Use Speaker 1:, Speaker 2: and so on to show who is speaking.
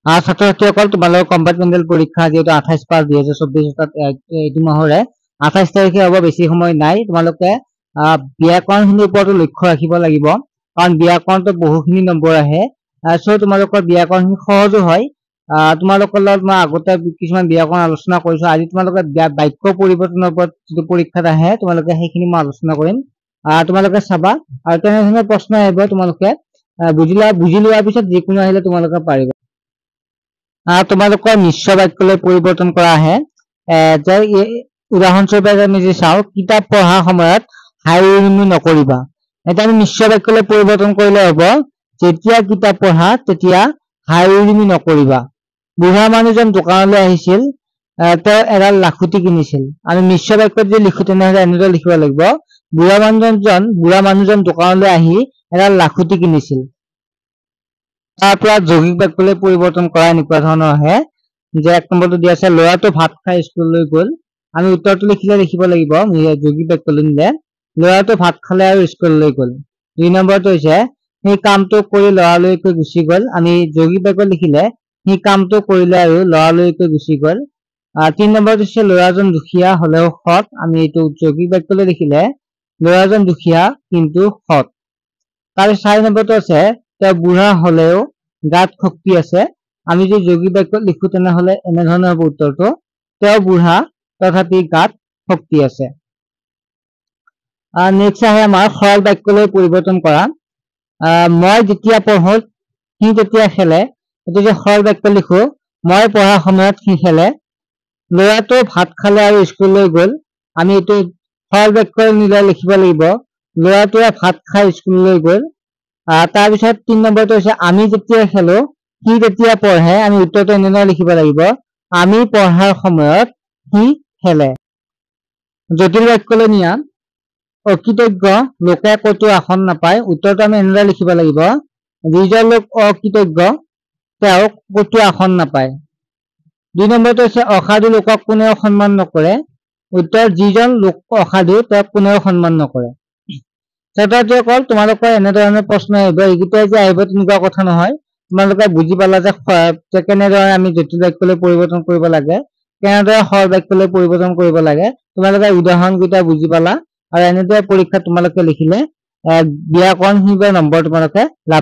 Speaker 1: ছাত্ৰ ছাত্ৰীসকল তোমালোকৰ কম্পাৰ্টমেণ্টেল পৰীক্ষা যিহেতু 28/5/2024 এইটো মাহৰে 28 তাৰিখে হ'ব, বেছি সময় নাই। তোমালোকে ব্যাকৰণখিনিৰ ওপৰতো লক্ষ্য ৰাখিব লাগিব, কাৰণ ব্যাকৰণটো বহুখিনি নম্বৰ আহে। চ' তোমালোকৰ ব্যাকৰণখিনি সহজো হয়। তোমালোকৰ লগত মই আগতে কিছুমান ব্যাকৰণ আলোচনা কৰিছো। আজি তোমালোকে বাক্য পৰিৱৰ্তনৰ ওপৰত যিটো পৰীক্ষাত আহে তোমালোকে সেইখিনি মই আলোচনা কৰিম। তোমালোকে চাবা আৰু তেনেধৰণৰ প্ৰশ্ন আহিব, তোমালোকে বুজি লোৱাৰ পিছত যিকোনো আহিলে তোমালোকে পাৰিবা। তোমালোকৰ মিশ্ৰ বাক্যলৈ পৰিৱৰ্তন কৰা আহে। যে উদাহৰণস্বৰূপে আমি যদি চাওঁ, কিতাপ পঢ়াৰ সময়ত হাই উৰুমি নকৰিবা। এতিয়া আমি মিশ্ৰ বাক্যলৈ পৰিৱৰ্তন কৰিলে হ'ব, যেতিয়া কিতাপ পঢ়া তেতিয়া হাই উৰুমি নকৰিবা। বুঢ়া মানুহজন দোকানলৈ আহিছিল, তেওঁ এডাল লাখুটি কিনিছিল। আমি মিশ্ৰ বাক্যত যদি লিখো তেনেহলে এনেদৰে লিখিব লাগিব, বুঢ়া মানুহজন দোকানলৈ আহি এডাল লাখুটি কিনিছিল। তাৰ পৰা যৌগিক বাক্যলৈ পৰিৱৰ্তন কৰা এনেকুৱা ধৰণৰ আহে, যে 1 নম্বৰটো দিয়া আছে, ল'ৰাটো ভাত খাই স্কুললৈ গ'ল। আমি উত্তৰটো লিখিব লাগিব যৌগিক বাক্যলৈ নিলে, ল'ৰাটো ভাত খালে আৰু স্কুললৈ গ'ল। 2 নম্বৰটো হৈছে, সেই কামটো কৰি ল'ৰালৈকে গুচি গ'ল। আমি যৌগিক বাক্য লিখিলে সেই কামটো কৰিলে আৰু ল'ৰালৈকে গুচি গ'ল। 3 নম্বৰটো হৈছে, ল'ৰাজন দুখীয়া হলেও সৎ। আমি এইটো যৌগিক বাক্যলৈ লিখিলে ল'ৰাজন দুখীয়া কিন্তু সৎ। তাৰ 4 নম্বৰটো আছে, তেওঁ বুঢ়া হলেও গাত শক্তি আছে। আমি যদি যৌগিক বাক্যত লিখো তেনেহলে এনেধৰণৰ হ'ব উত্তৰটো, তেওঁ বুঢ়া তথাপি গাত শক্তি আছে। নেক্সট আহে আমাৰ সৰল বাক্যলৈ পৰিৱৰ্তন কৰা। মই যেতিয়া পঢ়ো সি তেতিয়া খেলে। এইটো যে সৰল বাক্য লিখো, মই পঢ়াৰ সময়ত সি খেলে। ল'ৰাটো ভাত খালে আৰু স্কুললৈ গ'ল। আমি এইটো সৰল বাক্য নিলে লিখিব লাগিব, ল'ৰাটোৱে ভাত খাই স্কুললৈ গ'ল। তাৰপিছত 3 নম্বৰটো হৈছে, আমি যেতিয়া খেলো সি তেতিয়া পঢ়ে। আমি উত্তৰটো এনেদৰে লিখিব লাগিব, আমি পঢ়াৰ সময়ত সি খেলে। জটিল বাক্যলৈ নিয়া, অকৃতজ্ঞ লোকে ক'তো আসন নাপায়। উত্তৰটো আমি এনেদৰে লিখিব লাগিব, যিজন লোক অকৃতজ্ঞ তেওঁ ক'তো আসন নাপায়। 2 নম্বৰটো হৈছে, অসাধু লোকক কোনেও সন্মান নকৰে। উত্তৰ, যিজন লোক অসাধু তেওঁক কোনেও সন্মান নকৰে। ছাত্ৰ-ছাত্ৰীসকল, তোমালোকৰ এনেধৰণৰ প্ৰশ্ন আহিব, এইকেইটাই যে আহিব তেনেকুৱা কথা নহয়। তোমালোকে বুজি পালা যে কেনেদৰে আমি জটিল বাক্যলৈ পৰিৱৰ্তন কৰিব লাগে, কেনেদৰে সৰল বাক্যলৈ পৰিৱৰ্তন কৰিব লাগে। তোমালোকে উদাহৰণকেইটা বুজি পালা, আৰু এনেদৰে পৰীক্ষাত তোমালোকে লিখিলে ব্যাকৰণখিনিৰ নম্বৰ তোমালোকে লাভ